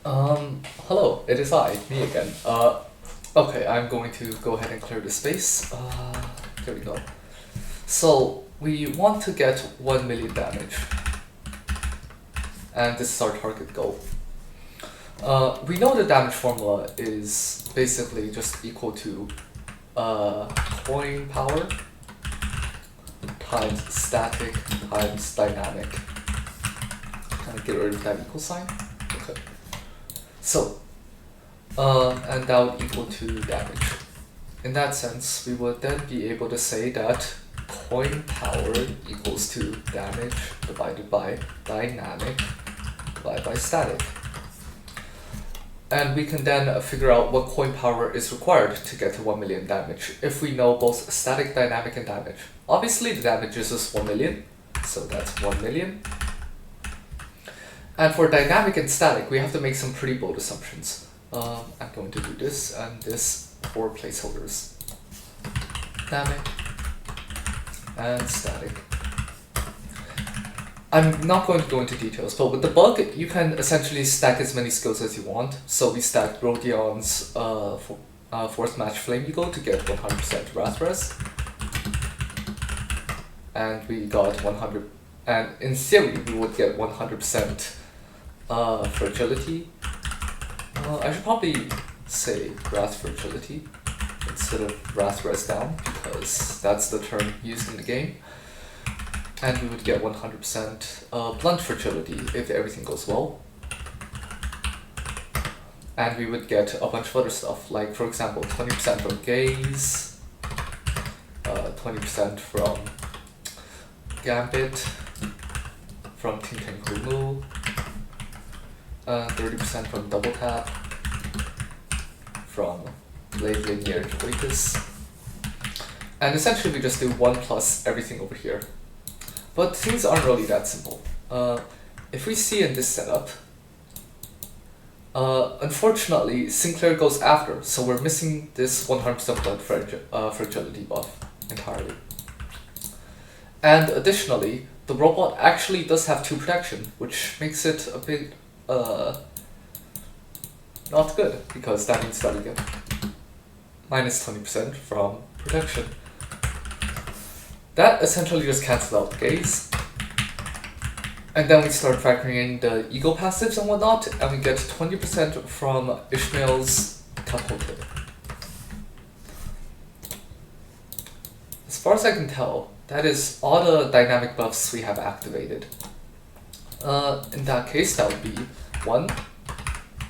Hello, it is me again. Okay, I'm going to go ahead and clear the space. There we go. So, we want to get 1 million damage. And this is our target goal. We know the damage formula is basically just equal to coin power times static times dynamic. Kind of get rid of that equal sign. Okay. So, and that would equal to damage. In that sense, we would then be able to say that coin power equals to damage divided by dynamic divided by static. And we can then figure out what coin power is required to get to 1 million damage if we know both static, dynamic, and damage. Obviously, the damage is just 1 million, so that's 1 million. And for dynamic and static, we have to make some pretty bold assumptions. I'm going to do this and this for placeholders. Dynamic and static. I'm not going to go into details, but with the bug, you can essentially stack as many skills as you want. So we stacked Rodion's Force Match Flame Eagle to get 100% Wrath Res. And we got 100, and in theory, we would get 100% Fragility. I should probably say Wrath Fragility instead of Wrath Res Down, because that's the term used in the game. And we would get 100% Blunt Fragility if everything goes well. And we would get a bunch of other stuff, like for example 20% from Gaze, 20% from Gambit, from Ting Tang Kumu, 30% from Double Tap, from Blade Linear Oasis. And essentially we just do 1 plus everything over here. But things aren't really that simple. If we see in this setup, unfortunately Sinclair goes after, so we're missing this 100% blood fragility buff entirely. And additionally, the robot actually does have 2 protection, which makes it a bit not good, because that means that we get minus 20% from protection. That essentially just cancels out the Gaze. And then we start factoring in the ego passives and whatnot, and we get 20% from Ishmael's Catapulted. As far as I can tell, that is all the dynamic buffs we have activated. In that case, that would be 1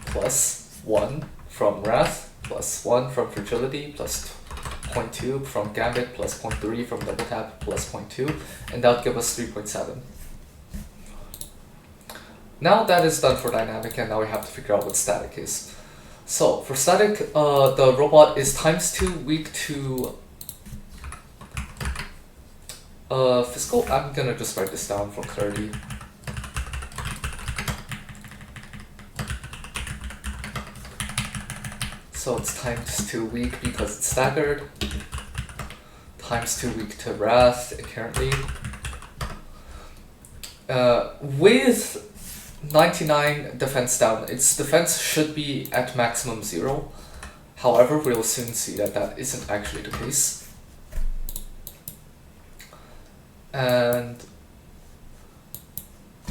plus 1 from Wrath, plus 1 from Fragility, plus 0.2 from Gambit, plus 0.3 from Double Tap, plus 0.2, and that would give us 3.7. Now that is done for dynamic, and now we have to figure out what static is. So for static, the robot is ×2 weak to physical. I'm gonna just write this down for clarity. So it's ×2 weak because it's staggered, ×2 weak to Wrath, apparently. With 99 defense down, its defense should be at maximum 0. However, we'll soon see that that isn't actually the case. And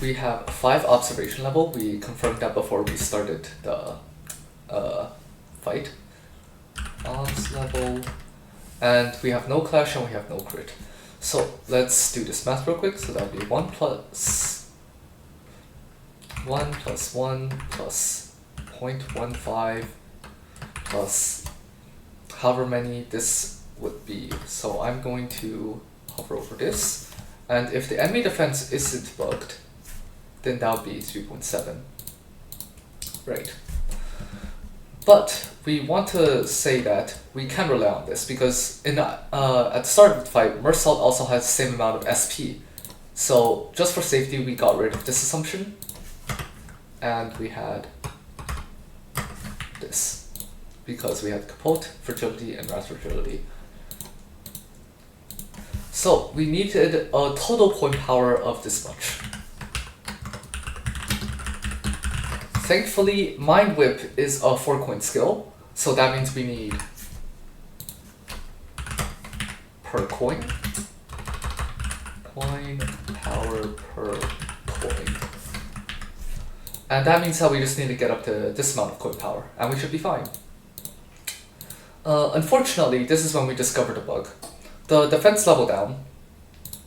we have 5 observation level. We confirmed that before we started the fight. Obs level. And we have no clash and we have no crit. So let's do this math real quick. So that would be 1 plus 1 plus 1 plus 0.15 plus however many this would be. So I'm going to hover over this. And if the enemy defense isn't bugged, then that would be 3.7. Right. But we want to say that we can rely on this because in at the start of the fight, Mersault also has the same amount of SP. So just for safety, we got rid of this assumption, and we had this because we had Capote, Fragility, and Wrath Fragility. So we needed a total point power of this much. Thankfully, Mind Whip is a 4-coin skill, so that means we need per coin power per coin. And that means that we just need to get up to this amount of coin power, and we should be fine. Unfortunately, this is when we discovered a bug. The defense level down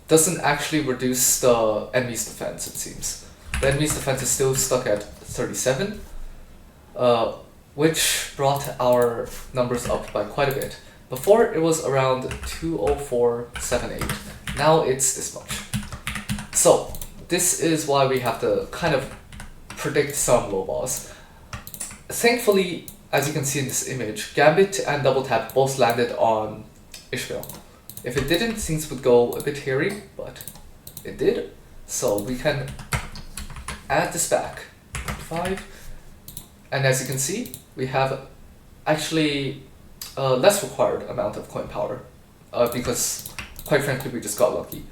doesn't actually reduce the enemy's defense, it seems. The enemy's defense is still stuck at 37, which brought our numbers up by quite a bit. Before it was around 20478. Now it's this much. So this is why we have to kind of predict some low balls. Thankfully, as you can see in this image, Gambit and Double Tap both landed on Ishmael. If it didn't, things would go a bit hairy, but it did. So we can add this back. 5. And as you can see, we have actually less required amount of coin power because, quite frankly, we just got lucky.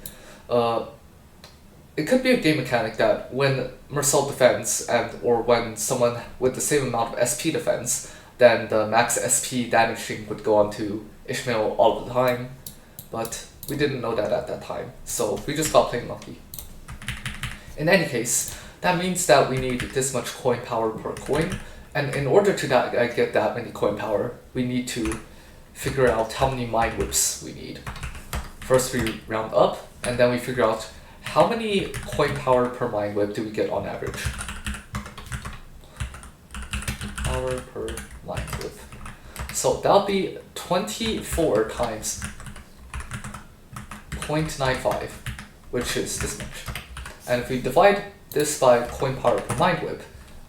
It could be a game mechanic that when Mersault defends or when someone with the same amount of SP defends, then the max SP damaging would go on to Ishmael all the time, but we didn't know that at that time, so we just got plain lucky. In any case, that means that we need this much coin power per coin, and in order to get that many coin power, we need to figure out how many Mind Whips we need. First we round up, and then we figure out how many coin power per Mind Whip do we get on average. Power per Mind Whip. So that'll be 24 times 0.95, which is this much. And if we divide this by coin power per Mind Whip,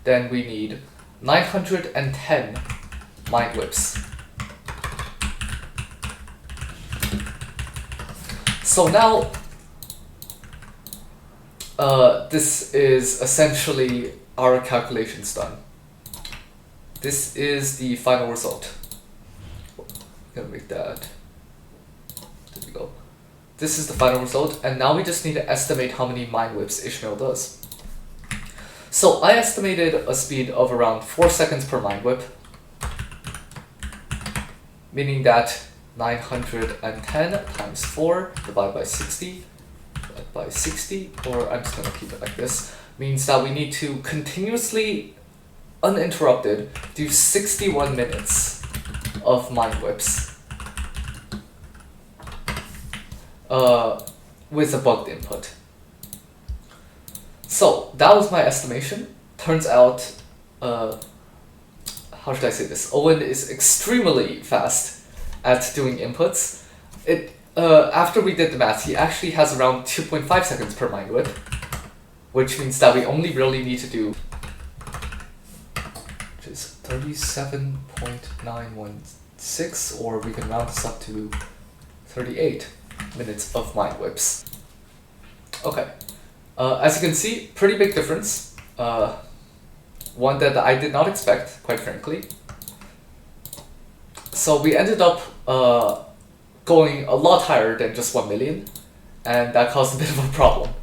then we need 910 Mind Whips. So now, this is essentially our calculations done. This is the final result. I'm gonna make that. There we go. This is the final result, and now we just need to estimate how many Mind Whips Ishmael does. So I estimated a speed of around 4 seconds per Mind Whip, meaning that 910 times 4 divided by 60, or I'm just going to keep it like this, means that we need to continuously, uninterrupted, do 61 minutes of Mind Whips with a bugged input. So that was my estimation. Turns out, how should I say this? Owen is extremely fast at doing inputs. After we did the math, he actually has around 2.5 seconds per Mind Whip, which means that we only really need to do, which is 37.916, or we can round this up to 38 minutes of Mind Whips. Okay. As you can see, pretty big difference. One that I did not expect, quite frankly. So we ended up going a lot higher than just 1 million, and that caused a bit of a problem.